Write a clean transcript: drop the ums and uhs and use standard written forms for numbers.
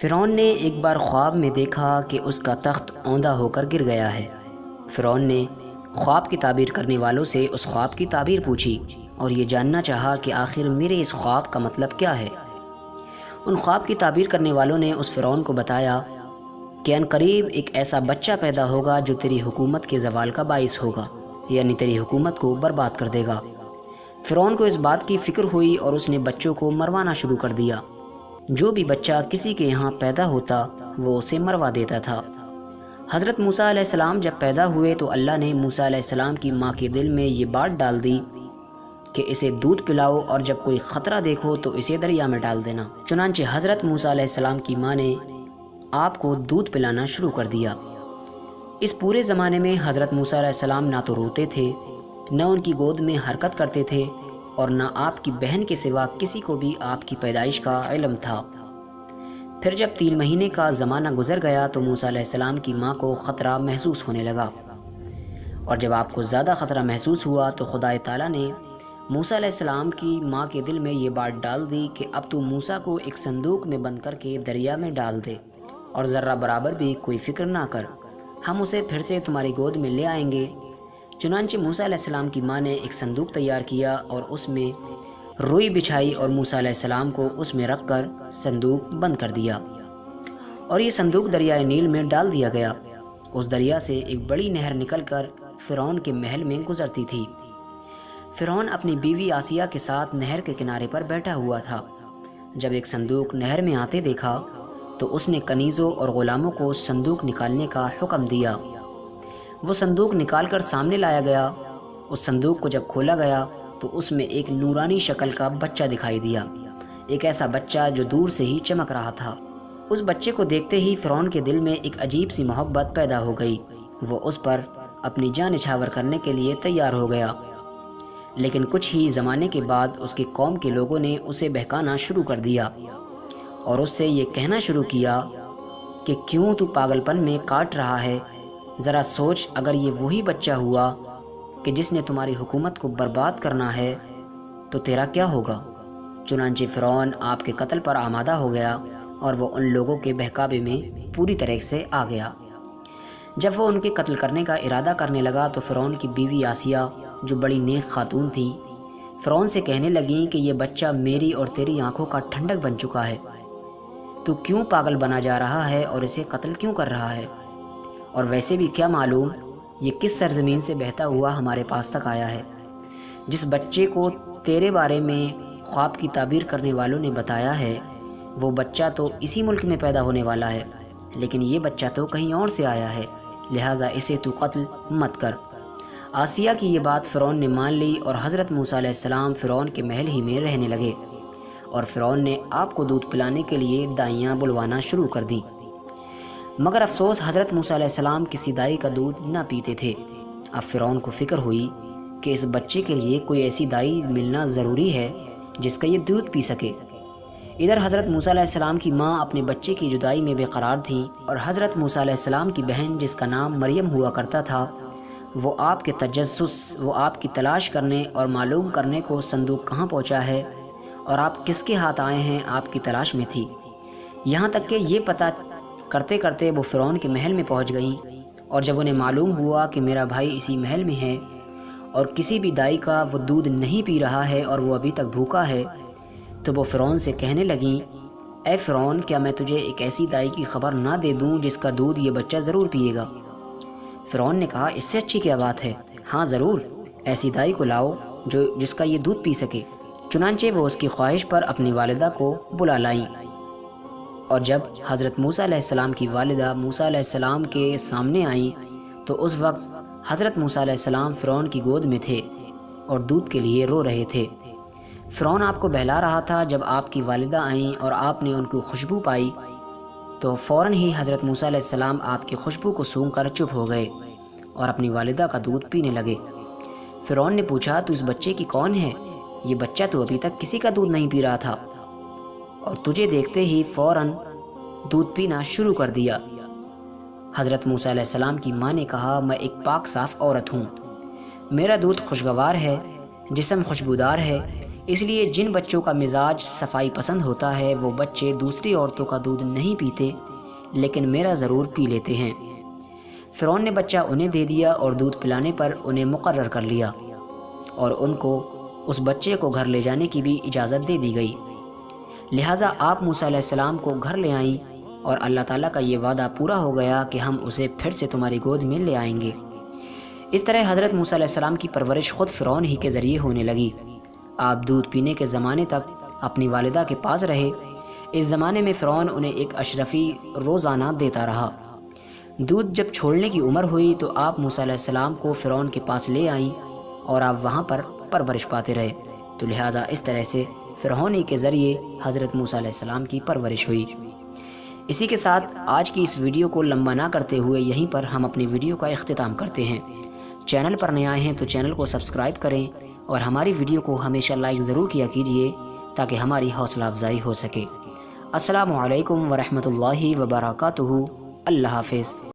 فرعون نے ایک بار خواب میں دیکھا کہ اس کا تخت اوندھا ہو کر گر گیا ہے۔ فرعون نے خواب کی تعبیر کرنے والوں سے اس خواب کی تعبیر پوچھی اور یہ جاننا چاہا کہ آخر میرے اس خواب کا مطلب کیا ہے۔ ان خواب کی تعبیر کرنے والوں نے اس فرعون کو بتایا کہ عنقریب ایک ایسا بچہ پیدا ہوگا جو تیری حکومت کے زوال کا باعث ہوگا، یعنی تیری حکومت کو برباد کر دے گا۔ فرعون کو اس بات کی فکر ہوئی اور اس نے بچوں کو مروانا شروع کر دیا۔ جو بھی بچہ کسی کے یہاں پیدا ہوتا وہ اسے مروا دیتا تھا۔ حضرت موسیٰ علیہ السلام جب پیدا ہوئے تو اللہ نے موسیٰ علیہ السلام کی ماں کے دل میں یہ بات ڈال دی کہ اسے دودھ پلاؤ اور جب کوئی خطرہ دیکھو تو اسے دریا میں ڈال دینا۔ چنانچہ حضرت موسیٰ علیہ السلام کی ماں نے آپ کو دودھ پلانا شروع کر دیا۔ اس پورے زمانے میں حضرت موسیٰ علیہ السلام نہ تو روتے تھے، نہ ان کی گود میں حرکت کرتے تھے اور نہ آپ کی بہن کے سوا کسی کو بھی آپ کی پیدائش کا علم تھا۔ پھر جب 3 مہینے کا زمانہ گزر گیا تو موسیٰ علیہ السلام کی ماں کو خطرہ محسوس ہونے لگا، اور جب آپ کو زیادہ خطرہ محسوس ہوا تو خدا تعالیٰ نے موسیٰ علیہ السلام کی ماں کے دل میں یہ بات ڈال دی کہ اب تو موسیٰ کو ایک صندوق میں بند کر کے دریا میں ڈال دے اور ذرہ برابر بھی کوئی فکر نہ کر، ہم اسے پھر سے تمہاری گود میں لے آئیں گے۔ چنانچہ موسیٰ علیہ السلام کی ماں نے ایک صندوق تیار کیا اور اس میں روئی بچھائی اور موسیٰ علیہ السلام کو اس میں رکھ کر صندوق بند کر دیا، اور یہ صندوق دریائے نیل میں ڈال دیا گیا۔ اس دریا سے ایک بڑی نہر نکل کر فرعون کے محل میں گزرتی تھی۔ فرعون اپنی بیوی آسیہ کے ساتھ نہر کے کنارے پر بیٹھا ہوا تھا۔ جب ایک صندوق نہر میں آتے دیکھا تو اس نے کنیزوں اور غلاموں کو صندوق نکالنے کا حکم دیا۔ وہ صندوق نکال کر سامنے لایا گیا۔ اس صندوق کو جب کھولا گیا تو اس میں ایک نورانی شکل کا بچہ دکھائی دیا، ایک ایسا بچہ جو دور سے ہی چمک رہا تھا۔ اس بچے کو دیکھتے ہی فرعون کے دل میں ایک عجیب سی محبت پیدا ہو گئی۔ وہ اس پر اپنی جان نچھاور کرنے کے لیے تیار ہو گیا، لیکن کچھ ہی زمانے کے بعد اس کی قوم کے لوگوں نے اسے بہکانا شروع کر دیا اور اس سے یہ کہنا شروع کیا کہ کیوں تو پاگل پن میں کاٹ رہا ہے؟ ذرا سوچ، اگر یہ وہی بچہ ہوا کہ جس نے تمہاری حکومت کو برباد کرنا ہے تو تیرا کیا ہوگا؟ چنانچہ فرعون آپ کے قتل پر آمادہ ہو گیا اور وہ ان لوگوں کے بہکاوے میں پوری طرح سے آ گیا۔ جب وہ ان کے قتل کرنے کا ارادہ کرنے لگا تو فرعون کی بیوی آسیہ، جو بڑی نیک خاتون تھی، فرعون سے کہنے لگیں کہ یہ بچہ میری اور تیری آنکھوں کا ٹھنڈک بن چکا ہے، تو کیوں پاگل بنا جا رہا ہے اور اسے قتل کیوں کر رہا ہے؟ اور ویسے بھی کیا معلوم یہ کس سرزمین سے بہتا ہوا ہمارے پاس تک آیا ہے؟ جس بچے کو تیرے بارے میں خواب کی تعبیر کرنے والوں نے بتایا ہے وہ بچہ تو اسی ملک میں پیدا ہونے والا ہے، لیکن یہ بچہ تو کہیں اور سے آیا ہے، لہٰذا اسے تو قتل مت کر۔ آسیہ کی یہ بات فرعون نے مان لی اور حضرت موسیٰ علیہ السلام فرعون کے محل ہی میں رہنے لگے، اور فرعون نے آپ کو دودھ پلانے کے لیے دائیاں بلوانا شروع کر دیں۔ مگر افسوس، حضرت موسیٰ علیہ السلام کسی دائی کا دودھ نہ پیتے تھے۔ اب فرعون کو فکر ہوئی کہ اس بچے کے لیے کوئی ایسی دائی ملنا ضروری ہے جس کا یہ دودھ پی سکے۔ ادھر حضرت موسیٰ علیہ السلام کی ماں اپنے بچے کی جدائی میں بے قرار تھیں، اور حضرت موسیٰ علیہ السلام کی بہن جس کا نام مریم ہوا کرتا تھا، وہ آپ کے تجسس، وہ آپ کی تلاش کرنے اور معلوم کرنے کو صندوق کہاں پہنچا ہے اور آپ کس کے ہاتھ آئے ہیں آپ کی تلاش میں تھی۔ یہاں تک کہ یہ پتہ کرتے کرتے وہ فرعون کے محل میں پہنچ گئیں، اور جب انہیں معلوم ہوا کہ میرا بھائی اسی محل میں ہے اور کسی بھی دائی کا وہ دودھ نہیں پی رہا ہے اور وہ ابھی تک بھوکا ہے، تو وہ فرعون سے کہنے لگیں، اے فرعون، کیا میں تجھے ایک ایسی دائی کی خبر نہ دے دوں جس کا دودھ یہ بچہ ضرور پیے گا؟ فرعون نے کہا، اس سے اچھی کیا بات ہے، ہاں ضرور، ایسی دائی کو لاؤ جس کا یہ دودھ پی سکے۔ چنانچہ وہ اس کی خواہش پر اپنی والدہ کو بلا لائیں، اور جب حضرت موسیٰ علیہ السلام کی والدہ موسیٰ علیہ السلام کے سامنے آئیں تو اس وقت حضرت موسیٰ علیہ السلام فرعون کی گود میں تھے اور دودھ کے لیے رو رہے تھے۔ فرعون آپ کو بہلا رہا تھا۔ جب آپ کی والدہ آئیں اور آپ نے ان کی خوشبو پائی تو فوراً ہی حضرت موسیٰ علیہ السلام آپ کی خوشبو کو سونگھ کر چپ ہو گئے اور اپنی والدہ کا دودھ پینے لگے۔ فرعون نے پوچھا، تو اس بچے کی کون ہے؟ یہ بچہ تو ابھی تک کسی کا دودھ نہیں پی رہا تھا اور تجھے دیکھتے ہی فوراً دودھ پینا شروع کر دیا۔ حضرت موسیٰ علیہ السلام کی ماں نے کہا، میں ایک پاک صاف عورت ہوں، میرا دودھ خوشگوار ہے، جسم خوشبودار ہے، اس لیے جن بچوں کا مزاج صفائی پسند ہوتا ہے وہ بچے دوسری عورتوں کا دودھ نہیں پیتے، لیکن میرا ضرور پی لیتے ہیں۔ فرعون نے بچہ انہیں دے دیا اور دودھ پلانے پر انہیں مقرر کر لیا، اور ان کو اس بچے کو گھر لے جانے کی بھی اجازت دے دی گئی۔ لہٰذا آپ موسیٰ علیہ السلام کو گھر لے آئیں، اور اللہ تعالیٰ کا یہ وعدہ پورا ہو گیا کہ ہم اسے پھر سے تمہاری گود میں لے آئیں گے۔ اس طرح حضرت موسیٰ علیہ السلام کی پرورش خود فرعون ہی کے ذریعے ہونے لگی۔ آپ دودھ پینے کے زمانے تک اپنی والدہ کے پاس رہے۔ اس زمانے میں فرعون انہیں ایک اشرفی روزانہ دیتا رہا۔ دودھ جب چھوڑنے کی عمر ہوئی تو آپ موسیٰ علیہ السلام کو فرعون کے پاس لے آئیں، اور آپ وہاں پر پرورش پاتے رہے، تو لہٰذا اس طرح سے فرعون ہی کے ذریعے حضرت موسیٰ علیہ السلام کی پرورش ہوئی۔ اسی کے ساتھ آج کی اس ویڈیو کو لمبا نہ کرتے ہوئے یہیں پر ہم اپنی ویڈیو کا اختتام کرتے ہیں۔ چینل پر نئے آئے ہیں تو چینل کو سبسکرائب کریں، اور ہماری ویڈیو کو ہمیشہ لائک ضرور کیا کیجیے تاکہ ہماری حوصلہ افزائی ہو سکے۔ السلام علیکم ورحمۃ اللہ وبرکاتہ۔ اللہ حافظ۔